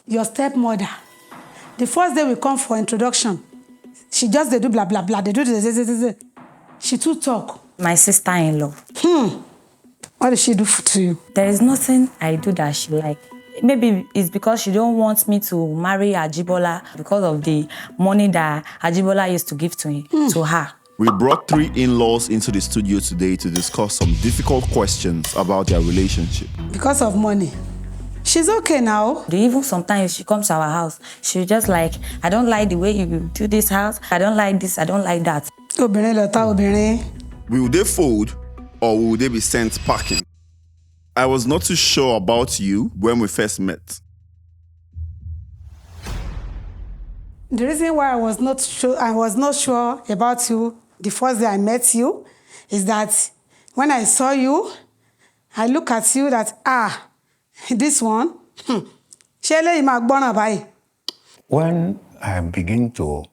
Your stepmother, the first day we come for introduction, she just they do blah blah blah, they do this. She too talk. My sister-in-law. What did she do to you? There is nothing I do that she like. Maybe it's because she don't want me to marry Ajibola because of the money that Ajibola used to give to her. We brought 3 in-laws into the studio today to discuss some difficult questions about their relationship. Because of money. She's okay now. Even sometimes she comes to our house, she just like, I don't like the way you do this house. I don't like this, I don't like that. Will they fold or will they be sent packing? I was not too sure about you when we first met. The reason why I was not sure about you the first day I met you is that when I saw you, I look at you that, this one, When I begin to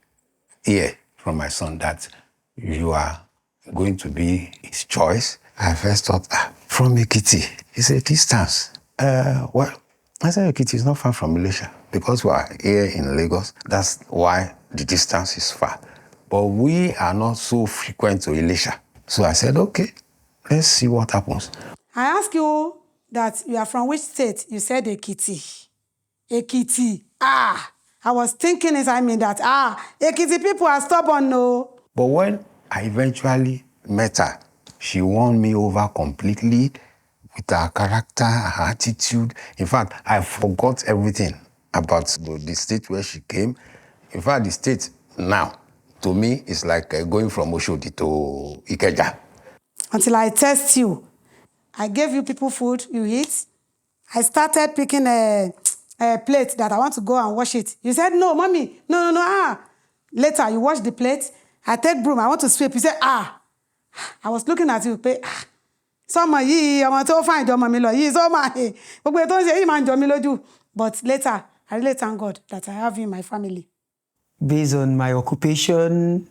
hear from my son that you are going to be his choice, I first thought, from Ekiti, it's a distance. Well, I said Ekiti is not far from Malaysia because we are here in Lagos. That's why the distance is far. But we are not so frequent to Elisha. So I said, okay, let's see what happens. I asked you that you are from which state? You said Ekiti. Ekiti. I was thinking that, Ekiti people are stubborn, no. But when I eventually met her, she won me over completely with her character, her attitude. In fact, I forgot everything about the state where she came. In fact, the state now, to me, is like going from Oshodi to Ikeja. Until I test you. I gave you people food, you eat. I started picking a plate that I want to go and wash it. You said, no, mommy, no. Later, you wash the plate. I take broom, I want to sweep. You said, I was looking at you. I want to find your mommy. But later, I really thank God that I have you in my family. Based on my occupation,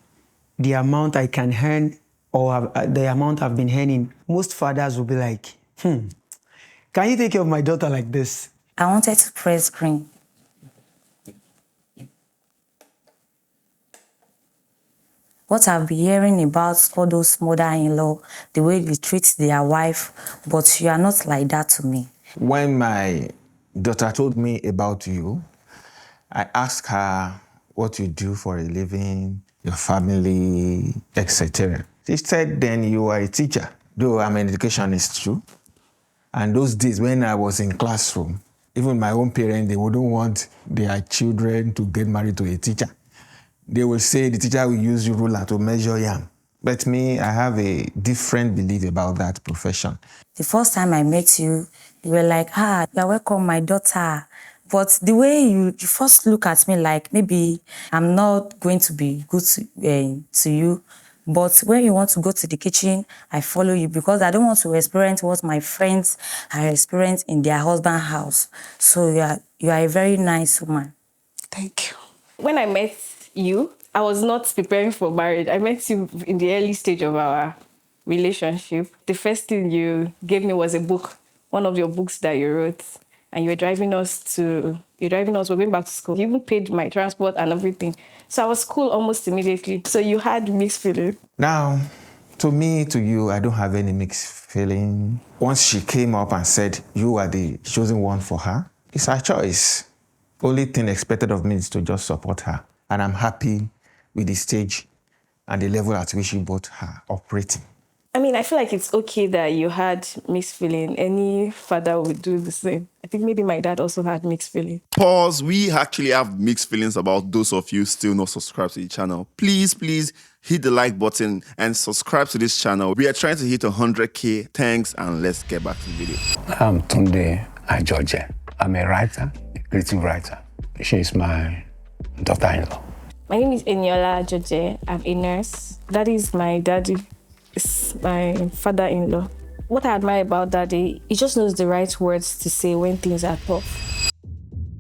the amount I can earn, or the amount I've been earning, most fathers will be like, can you take care of my daughter like this? I wanted to press green. What I've been hearing about all those mother-in-law, the way they treat their wife, but you are not like that to me. When my daughter told me about you, I asked her what you do for a living, your family, etc. She said, then you are a teacher, though I'm an educationist too. And those days when I was in classroom, even my own parents, they wouldn't want their children to get married to a teacher. They will say the teacher will use ruler to measure yam. But me, I have a different belief about that profession. The first time I met you, you were like, you're welcome, my daughter. But the way you first look at me like maybe I'm not going to be good to you. But when you want to go to the kitchen, I follow you because I don't want to experience what my friends are experiencing in their husband's house. So you are a very nice woman. Thank you. When I met you, I was not preparing for marriage. I met you in the early stage of our relationship. The first thing you gave me was a book, one of your books that you wrote. And we're going back to school. You even paid my transport and everything. So I was cool almost immediately. So you had mixed feelings. Now, to me, to you, I don't have any mixed feeling. Once she came up and said, you are the chosen one for her, it's her choice. Only thing expected of me is to just support her. And I'm happy with the stage and the level at which you both are operating. I mean, I feel like it's okay that you had mixed feeling. Any father would do the same. I think maybe my dad also had mixed feeling. Pause. We actually have mixed feelings about those of you still not subscribed to the channel. Please hit the like button and subscribe to this channel. We are trying to hit 100K. Thanks, and let's get back to the video. I'm Tunde Ajoje. I'm a writer, a creative writer. She is my daughter-in-law. My name is Eniola Ajoje. I'm a nurse. That is my daddy. It's my father-in-law. What I admire about Daddy, he just knows the right words to say when things are tough.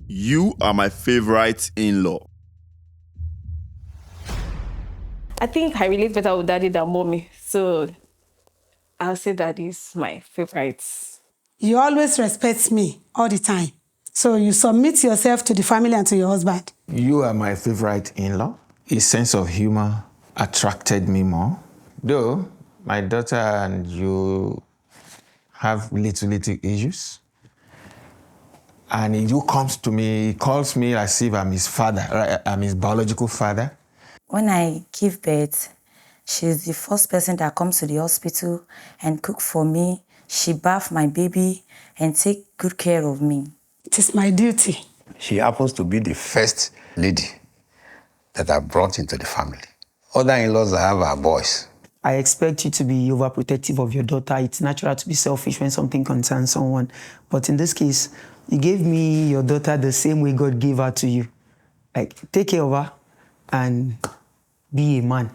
You are my favorite in-law. I think I relate better with Daddy than Mommy. So I'll say Daddy is my favorite. You always respect me all the time. So you submit yourself to the family and to your husband. You are my favorite in-law. His sense of humor attracted me more. Though my daughter and you have little issues. And he comes to me, he calls me as if I'm his father, right? I'm his biological father. When I give birth, she's the first person that comes to the hospital and cook for me. She bath my baby and take good care of me. It is my duty. She happens to be the first lady that I brought into the family. Other in-laws I have are boys. I expect you to be overprotective of your daughter. It's natural to be selfish when something concerns someone. But in this case, you gave me your daughter the same way God gave her to you. Like, take care of her and be a man.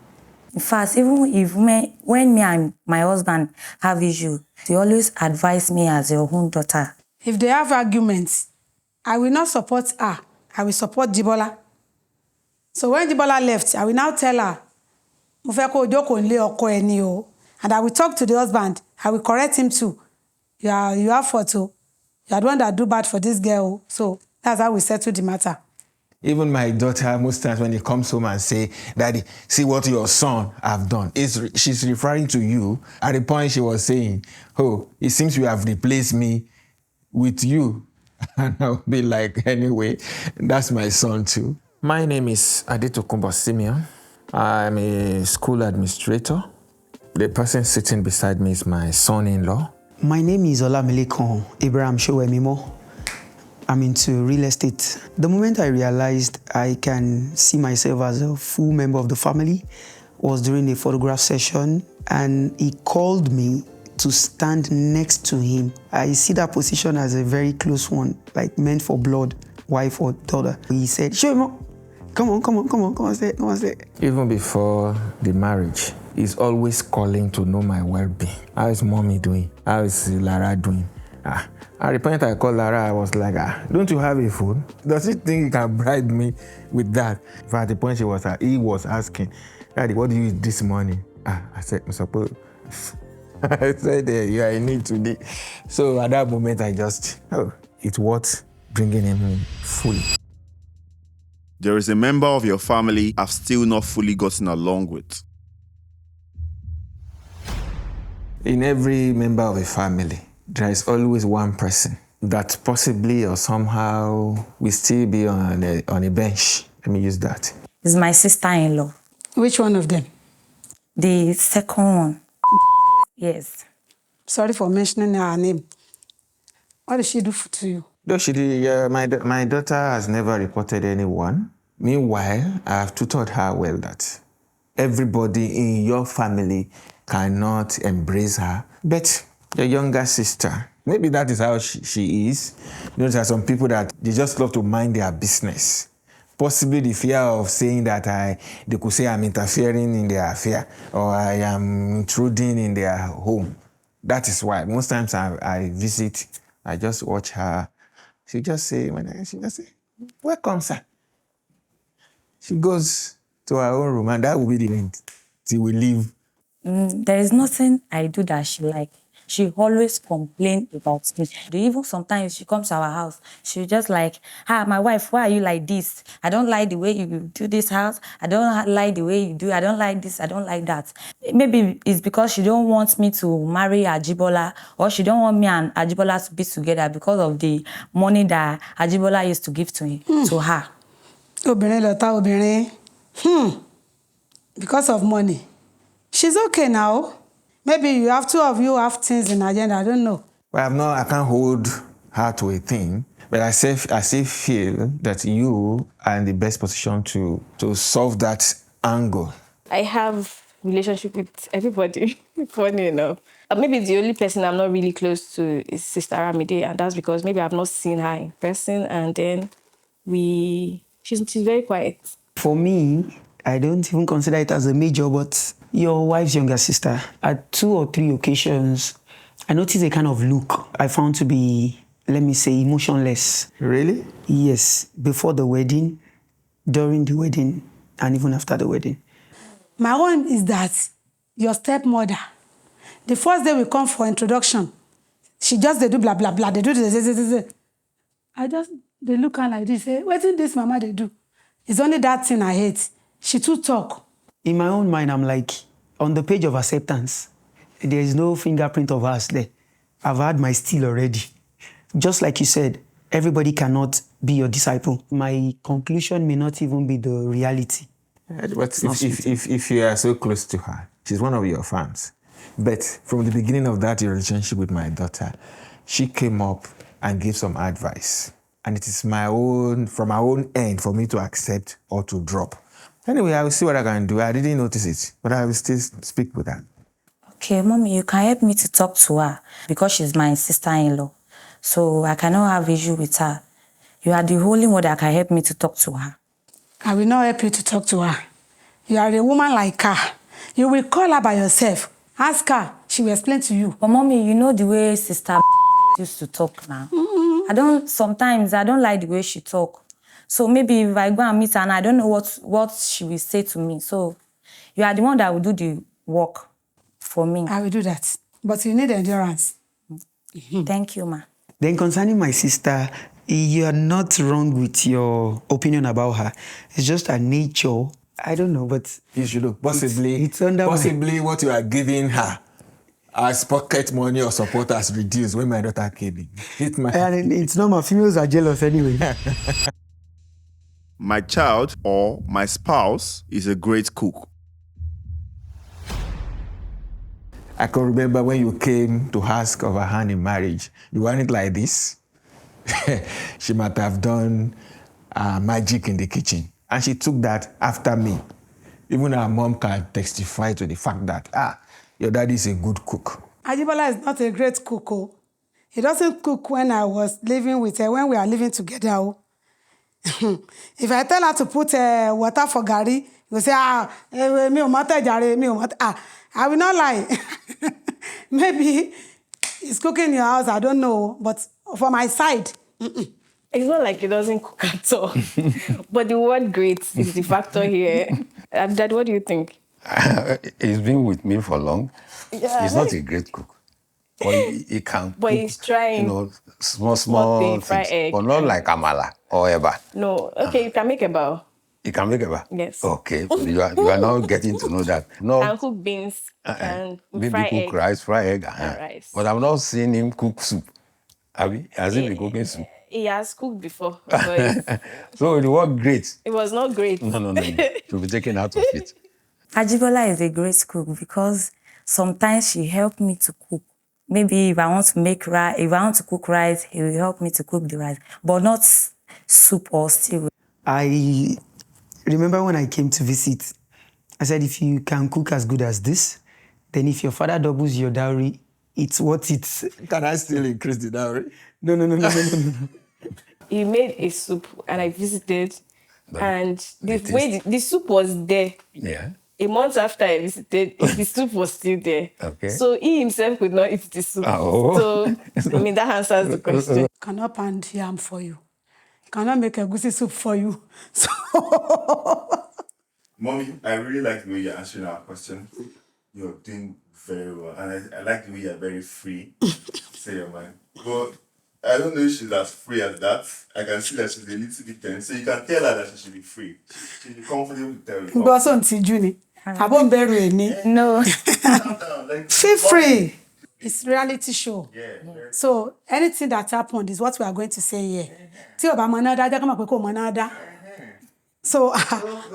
In fact, even if when me and my husband have issue, they always advise me as your own daughter. If they have arguments, I will not support her. I will support Jibola. So when Jibola left, I will now tell her, mo fẹ́ kó jókòó nílé ọkọ ẹ ni o. And I will talk to the husband. I will correct him too. You have fault o. You are the one that do bad for this girl. So that's how we settle the matter. Even my daughter, most times when he comes home and say, Daddy, see what your son have done. She's referring to you at the point she was saying, oh, it seems you have replaced me with you. And I'll be like, anyway, that's my son too. My name is Adetokunbo Simeon. I'm a school administrator. The person sitting beside me is my son-in-law. My name is Olamilekan Abraham Showemimo. I'm into real estate. The moment I realized I can see myself as a full member of the family was during a photograph session, and he called me to stand next to him. I see that position as a very close one, like meant for blood, wife or daughter. He said, Showemo, come on, say. Even before the marriage, he's always calling to know my well-being. How is mommy doing? How is Lara doing? At the point I called Lara, I was like, don't you have a phone? Does he think he can bribe me with that? But at the point he was asking, Daddy, what do you eat this morning? I said, I suppose. I said, yeah, I need today. So at that moment, it's worth bringing him in fully. There is a member of your family I've still not fully gotten along with. In every member of a family, there is always one person that possibly or somehow will still be on a bench. Let me use that. It's my sister-in-law. Which one of them? The second one. Yes. Sorry for mentioning her name. What did she do to you? Though she did, my daughter has never reported anyone. Meanwhile, I have tutored her well that everybody in your family cannot embrace her. But your younger sister, maybe that is how she is. You know, there are some people that they just love to mind their business. Possibly the fear of saying that they could say I'm interfering in their affair or I am intruding in their home. That is why most times I visit, I just watch her. She just say, welcome, sir. She goes to her own room and that will be the end till we leave. There is nothing I do that she like. She always complain about me. Even sometimes she comes to our house, she just like, my wife, why are you like this? I don't like the way you do this house. I don't like the way you do. I don't like this. I don't like that. Maybe it's because she don't want me to marry Ajibola, or she don't want me and Ajibola to be together because of the money that Ajibola used to give to her. Because of money. She's okay now. Maybe you have two of you have things in agenda. I don't know. Well, I can't hold her to a thing, but I still feel that you are in the best position to solve that angle. I have relationship with everybody, funny enough. Maybe the only person I'm not really close to is Sister Ramide, and that's because maybe I've not seen her in person, and then she's very quiet. For me, I don't even consider it as a major, but your wife's younger sister, at 2 or 3 occasions, I noticed a kind of look I found to be, let me say, emotionless. Really? Yes, before the wedding, during the wedding, and even after the wedding. My own is that your stepmother, the first day we come for introduction, she just they do blah, blah, blah, they do this. they look at like this, say, wetin this mama they do? It's only that thing I hate. She too talk. In my own mind, I'm like, on the page of acceptance, there is no fingerprint of us there. I've had my steal already. Just like you said, everybody cannot be your disciple. My conclusion may not even be the reality. But if you are so close to her, she's one of your fans. But from the beginning of that relationship with my daughter, she came up and gave some advice. And it is from my own end for me to accept or to drop. Anyway, I will see what I can do. I didn't notice it, but I will still speak with her. Okay, Mommy, you can help me to talk to her because she's my sister-in-law. So I cannot have issue with her. You are the only one that can help me to talk to her. I will not help you to talk to her. You are a woman like her. You will call her by yourself. Ask her. She will explain to you. But Mommy, you know the way Sister used to talk now. Sometimes I don't like the way she talk. So maybe if I go and meet her and I don't know what she will say to me. So you are the one that will do the work for me. I will do that. But you need endurance. Thank you, ma. Then concerning my sister, you are not wrong with your opinion about her. It's just her nature. I don't know, but You should know. Possibly, it's under what you are giving her as pocket money or support has reduced when my daughter came in. And it's normal. Females are jealous anyway. My child or my spouse is a great cook. I can remember when you came to ask of her hand in marriage. You want it like this? She might have done magic in the kitchen. And she took that after me. Even her mom can testify to the fact that, your daddy is a good cook. Ajibola is not a great cook. Oh. He doesn't cook when I was living with her, when we are living together. Oh. If I tell her to put water for gari, he will say, me o mata jare, me o mata. I will not lie. Maybe he's cooking in your house, I don't know. But for my side, It's not like he doesn't cook at all. But the word great is the factor here. Dad, what do you think? He's been with me for long. Yeah. He's not a great cook. But he can But cook, he's trying. small thing, fry things. egg. But not like amala or eba. No. Okay, you can make a bow. You can make eba? Yes. Okay. You are now getting to know that. No, And cook beans. And maybe fry cook egg. rice, fry egg. rice. But I'm not seeing him cook soup. Has he been cooking soup? He has cooked before. But So it was great. it was not great. No. To be taken out of it. Ajibola is a great cook because sometimes she helped me to cook. Maybe if I want to make rice, if I want to cook rice, he will help me to cook the rice, but not soup or stew. I remember when I came to visit, I said, if you can cook as good as this, then if your father doubles your dowry, it's what it's... Can I still increase the dowry? No. He made a soup and I visited. And the soup was there. Yeah. A month after I visited, the soup was still there. Okay. So he himself could not eat the soup. Oh. So, that answers the question. cannot pound yam for you. Cannot make a goosey soup for you. So Mommy, I really like the way you're answering our question. You're doing very well. And I like the way you're very free. Say your mind. But I don't know if she's as free as that. I can see that she's a little bit tense. So you can tell her that she should be free. She should be comfortable to tell you. go so ntiju ni. Abon beru eni. No. Calm down, like, Feel free. It's reality show. Yeah. So anything that happened is what we are going to say here. Tí o bá mọ̀ náà dáadáa, ká máa pè kó mọ̀ náà dáa. So,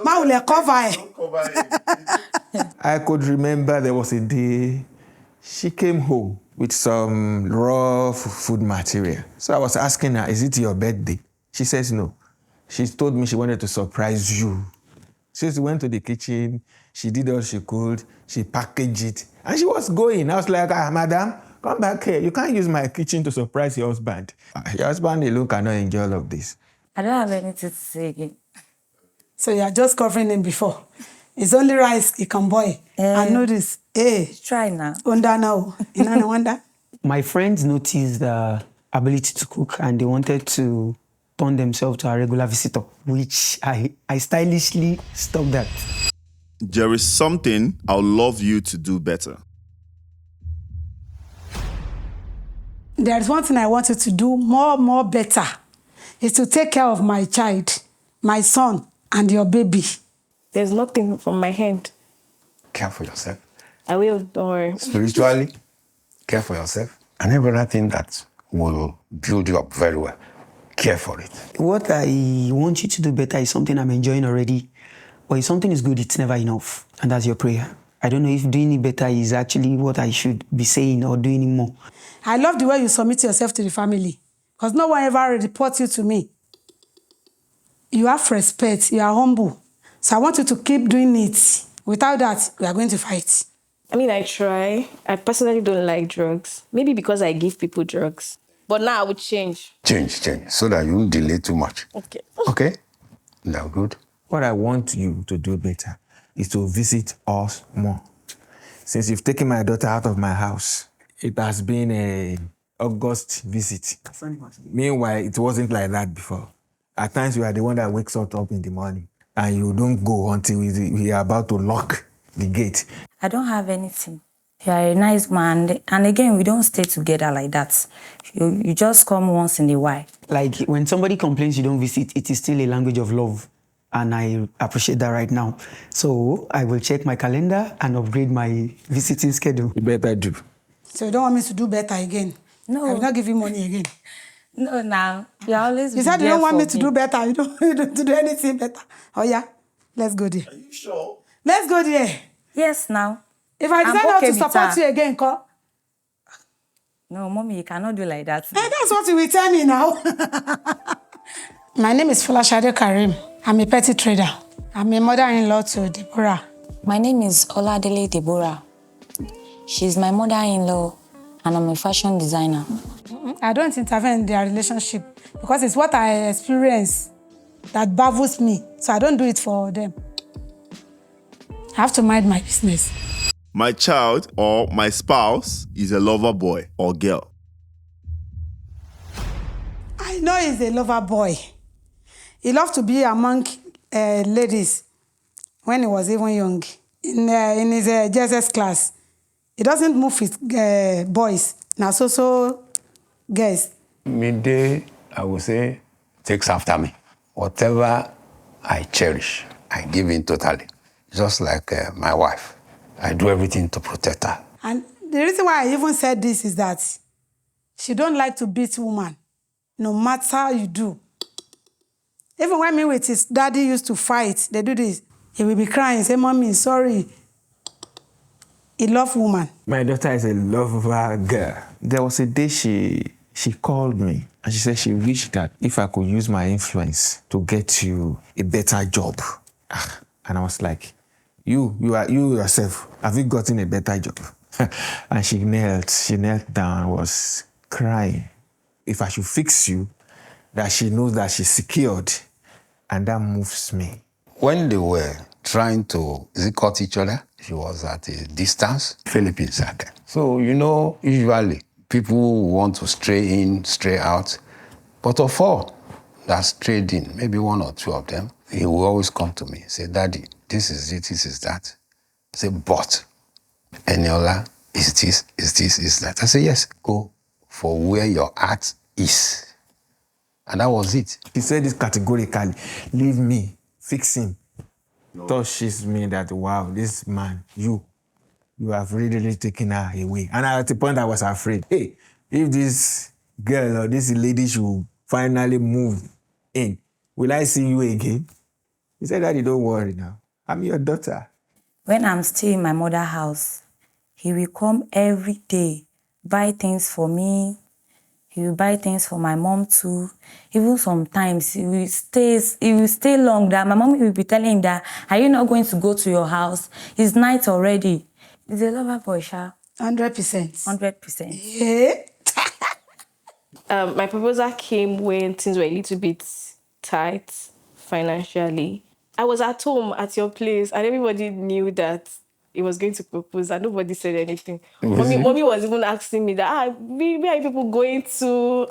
má wulẹ̀ cover ẹ̀. Don't cover it. I could remember there was a day she came home with some raw food material. So I was asking her, is it your birthday? She says no. She told me she wanted to surprise you. So she went to the kitchen, she did all she could, she packaged it, and she was going. I was like, madam, come back here. You can't use my kitchen to surprise your husband. Your husband alone cannot enjoy all of this. I don't have anything to say again. So you are just covering him before. It's only rice he can boil. And noodles. Try now. Wonder now. You know, wonder. My friends noticed the ability to cook and they wanted to turn themselves to a regular visitor, which I stylishly stopped that. There is something I'd love you to do better. There's one thing I want you to do more better. is to take care of my child, my son, and your baby. There's nothing from my hand. Care for yourself. I will, don't worry. Spiritually, care for yourself. And every other thing that will build you up very well, care for it. What I want you to do better is something I'm enjoying already. But if something is good, it's never enough. And that's your prayer. I don't know if doing it better is actually what I should be saying or doing it more. I love the way you submit yourself to the family, because no one ever reports you to me. You have respect, you are humble. So I want you to keep doing it. Without that, we are going to fight. I mean, I try. I personally don't like drugs. Maybe because I give people drugs. But now I would change. Change, so that you won't delay too much. Okay. Okay? Now, good. What I want you to do better is to visit us more. Since you've taken my daughter out of my house, it has been an August visit. Meanwhile, it wasn't like that before. At times, you are the one that wakes us up in the morning, and you don't go until we are about to lock the gate. I don't have anything. You are a nice man. And again, we don't stay together like that. You just come once in a while. Like when somebody complains you don't visit, it is still a language of love. And I appreciate that right now. So I will check my calendar and upgrade my visiting schedule. You better do. So you don't want me to do better again? No. I will not give you money again. No, now. You're always You said you there don't want for me to do better. You don't do anything better. Oh, yeah? Let's go there. Are you sure? Let's go there. Yes, now. If I decide I'm not okay to with support her. you again, call. No, mommy, you cannot do like that. That's what you will tell me now. My name is Folashade Karim. I'm a petty trader. I'm a mother-in-law to Deborah. My name is Oladele Deborah. She's my mother-in-law, and I'm a fashion designer. I don't intervene in their relationship because it's what I experience that baffles me. So I don't do it for them. I have to mind my business. My child or my spouse is a lover boy or girl. I know he's a lover boy. He loved to be among ladies when he was even young. In his JSS class, he doesn't move with boys. Now, so girls. Midday, I would say, takes after me. Whatever I cherish, I give in totally. Just like my wife. I do everything to protect her. And the reason why I even said this is that she don't like to beat woman, no matter how you do. Even when me with his daddy used to fight, they do this. He will be crying, say, Mommy, sorry. He loves woman. My daughter is a lover girl. There was a day she called me and she said she wished that if I could use my influence to get you a better job. And I was like, you yourself, have you gotten a better job? And she knelt down, was crying. If I should fix you, that she knows that she's secured. And that moves me. When they were trying to cut each other, she was at a distance. Philippines are there. So, usually people want to stray in, stray out. But of all that strayed in, maybe one or two of them, he will always come to me, say, Daddy, this is it, this is that. I say, but Eniola, is this, is that? I say, yes, go for where your heart is. And that was it. He said this categorically, leave me, fix him. Touches me that, wow, this man, you have really taken her away. And at the point I was afraid, hey, if this girl or this lady should finally move in, will I see you again? He said, Daddy, don't worry now. I'm your daughter. When I'm still in my mother's house, he will come every day, buy things for me. He will buy things for my mom too. Even sometimes he will stay long. That my mom will be telling him that, are you not going to go to your house? It's night already. He's a lover boy, Sha. 100%. 100%. Yeah. My proposal came when things were a little bit tight financially. I was at home at your place and everybody knew that he was going to propose and nobody said anything. Mommy was even asking me that, where are people going to?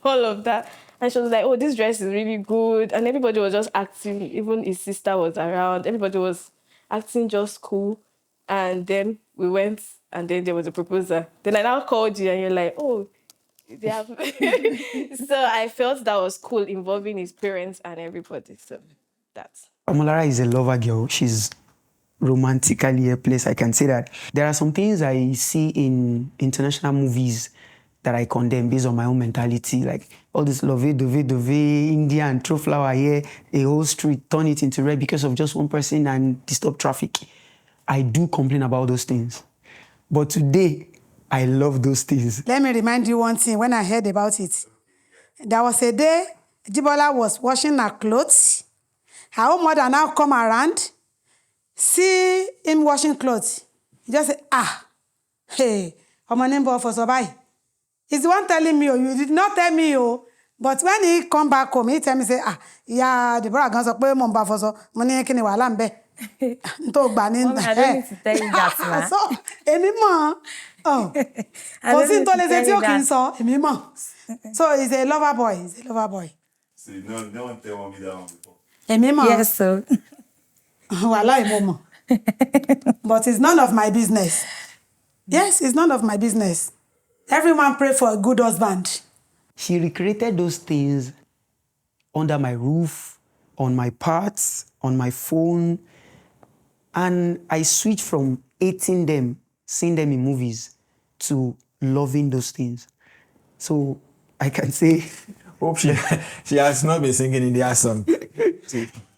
All of that. And she was like, oh, this dress is really good. And everybody was just acting, even his sister was around. Everybody was acting just cool. And then we went and then there was a proposal. Then I now called you and you're like, oh, They have so I felt that was cool involving his parents and everybody. So that's Omolara is a lover girl. She's romantically a place. I can say that. There are some things I see in international movies that I condemn based on my own mentality, like all this love, dove, Indian, throw flower here, a whole street, turn it into red because of just one person and disturb traffic. I do complain about those things. But today, I love those things. Let me remind you one thing when I heard about it. There was a day Jibola was washing her clothes. Her own mother now come around, see him washing clothes. He just say, hey, my neighbor for survive. He's the one telling me, you did not tell me, but when he come back home, he tell me, say, yeah, the brother gan sọ pé mo ń bá fọṣọ, mo ní kíni wàhálà ńbẹ̀. Nto gba ni. Mommy, I don't need to tell you that, ma. So, èmi mọ̀. Kò sí tó lè ṣe tí ó kì í sọ, èmi mọ̀. So, he's a lover boy. He's a lover boy. See, no one tell me that one before. Èmi mọ̀. Yes, so. Wàhálà mo mọ̀. But it's none of my business. Yes, it's none of my business. Everyone pray for a good husband. She recreated those things under my roof, on my parts, on my phone. And I switched from hating them, seeing them in movies, to loving those things. So I can say... Hope she has not been singing in their song.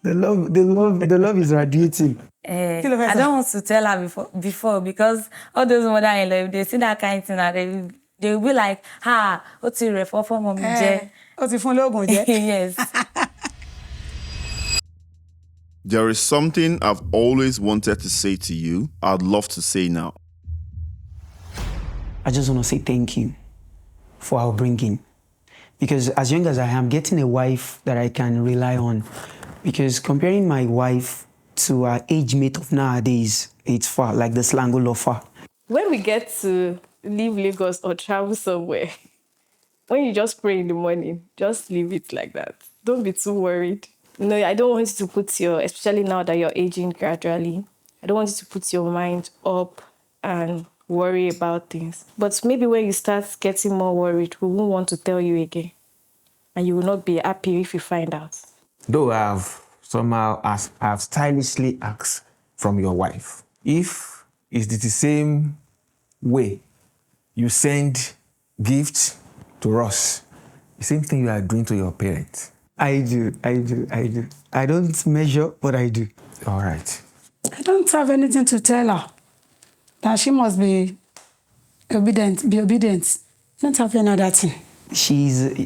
The love is radiating. I don't want to tell her before because all those mother-in-law, if they see that kind of thing, and they will be like, what's your refer for mommy? Yes. There is something I've always wanted to say to you. I'd love to say now. I just want to say thank you for our bringing. Because as young as I am, getting a wife that I can rely on. Because comparing my wife to our age mate of nowadays, it's far, like the slang of far. when we get to leave Lagos or travel somewhere, when you just pray in the morning, just leave it like that. Don't be too worried. No, I don't want you to put especially now that you're aging gradually, I don't want you to put your mind up and worry about things. But maybe when you start getting more worried, we won't want to tell you again. And you will not be happy if you find out. Though I've stylishly asked from your wife if it's the same way you send gifts to us, the same thing you are doing to your parents. I do. I don't measure, but I do. All right. I don't have anything to tell her. That she must be obedient. I don't have any other thing.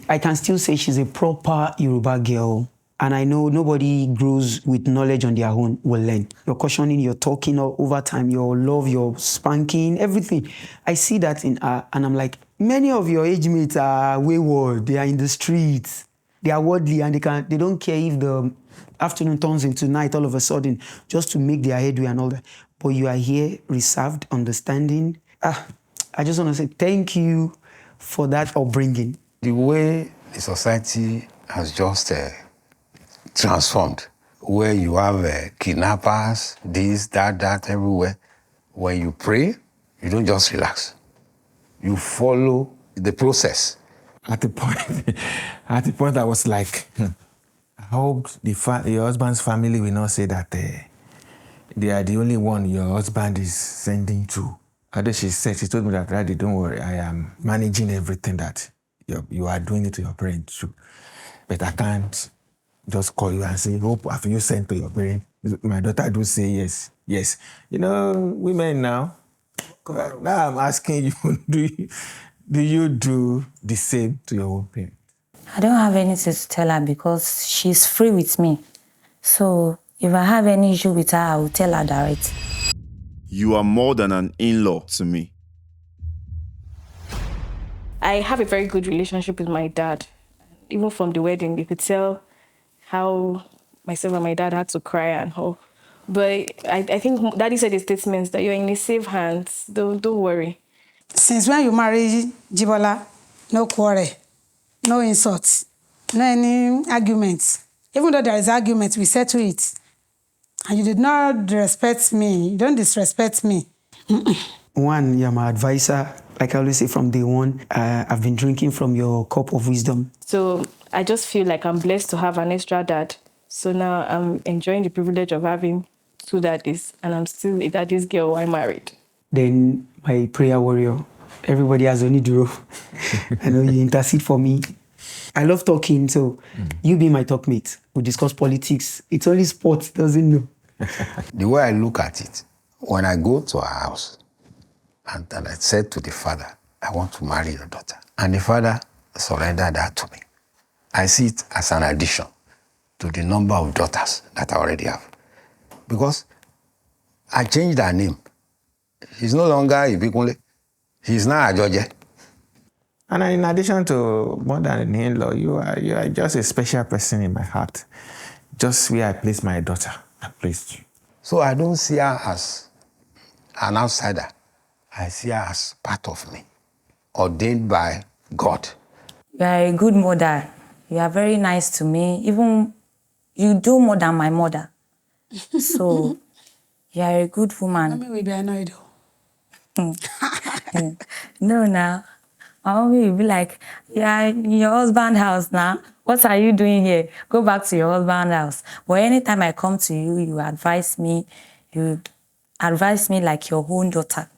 I can still say she's a proper Yoruba girl. And I know nobody grows with knowledge on their own will learn. Your cautioning, your talking over time, your love, your spanking, everything. I see that in her, and I'm like, many of your age mates are wayward. They are in the streets. They are worldly, and they don't care if the afternoon turns into night all of a sudden, just to make their headway and all that. But you are here, reserved, understanding. I just want to say thank you for that upbringing. The way the society has just transformed, where you have kidnappers, this, that, everywhere. When you pray, you don't just relax. You follow the process. At the point, I was like, I hope your husband's family will not say that they are the only one your husband is sending to. Although she told me that, Daddy, don't worry, I am managing everything that you are doing it to your parents too. But I can't just call you and say, hope have you sent to your parents? My daughter do say yes. Yes. You know, women now. Now I'm asking you, do you do the same to your own parents? I don't have anything to tell her because she's free with me. So if I have any issue with her, I will tell her direct. You are more than an in-law to me. I have a very good relationship with my dad. Even from the wedding, you could tell how myself and my dad had to cry and all. But I think Daddy said in statements that you're in safe hands. Don't worry. Since when you marry Jibola, no quarrel, no insults, no any arguments. Even though there is argument, we settle it. And you did not respect me. You don't disrespect me. One, you're my advisor. Like I always say from day one, I've been drinking from your cup of wisdom. So I just feel like I'm blessed to have an extra dad. So now I'm enjoying the privilege of having 2 daddies, and I'm still a daddy's girl while married. Then my prayer warrior, everybody has only Duro. I know you intercede for me. I love talking, so you be my talk mate. We discuss politics. It's only sports, doesn't know. The way I look at it, when I go to her house, and I said to the father, I want to marry your daughter. And the father surrendered that to me. I see it as an addition to the number of daughters that I already have. Because I changed her name. She's no longer Ibikunle. She's now Ajoje. And in addition to more than an in-law, you are just a special person in my heart. Just where I placed my daughter, I placed you. So I don't see her as an outsider. I see her as part of me, ordained by God. You are a good mother. You are very nice to me. Even you do more than my mother. So you are a good woman. Mommy will be annoyed. No, now. My mommy will be like, yeah, in your husband's house now. What are you doing here? Go back to your husband's house. But anytime I come to you, you advise me like your own daughter.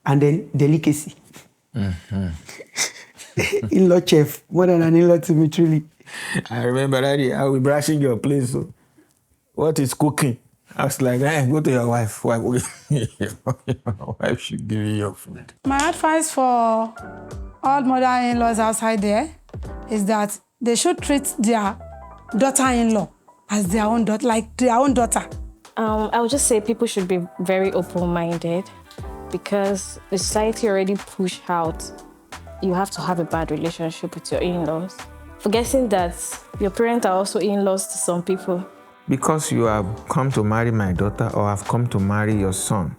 And then delicacy. In-law chef, more than an in-law to me, truly. I remember that I will be brushing your place. So what is cooking? I was like, hey, go to your wife. Your wife should give you your food. My advice for all mother-in-laws outside there is that they should treat their daughter-in-law as their own daughter, like their own daughter. I would just say people should be very open-minded, because the society already pushed out you have to have a bad relationship with your in-laws, forgetting that your parents are also in-laws to some people. Because you have come to marry my daughter or have come to marry your son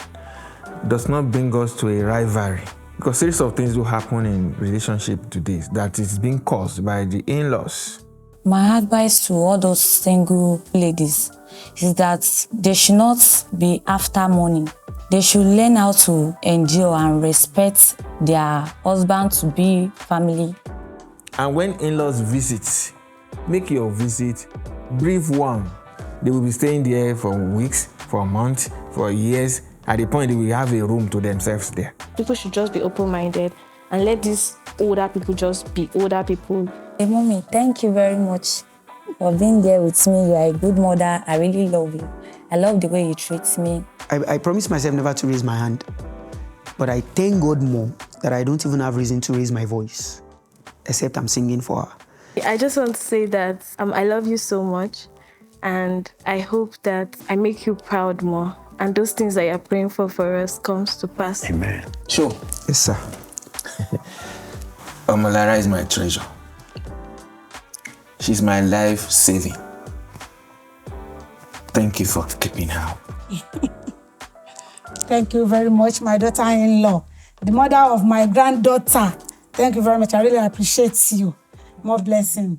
does not bring us to a rivalry. Because series of things do happen in relationship today that is being caused by the in-laws. My advice to all those single ladies is that they should not be after money. They should learn how to endure and respect their husband to be family. And when in-laws visit, make your visit brief one. They will be staying there for weeks, for months, for years. At the point they will have a room to themselves there. People should just be open-minded and let these older people just be older people. Hey, Mommy, thank you very much for being there with me. You are a good mother. I really love you. I love the way you treat me. I promised myself never to raise my hand, but I thank God more that I don't even have reason to raise my voice, except I'm singing for her. I just want to say that I love you so much, and I hope that I make you proud more, and those things that you're praying for us comes to pass. Amen. Sure. Yes, sir. Omolara is my treasure. She's my life saving. Thank you for keeping her. Thank you very much, my daughter-in-law, the mother of my granddaughter. Thank you very much. I really appreciate you. More blessing.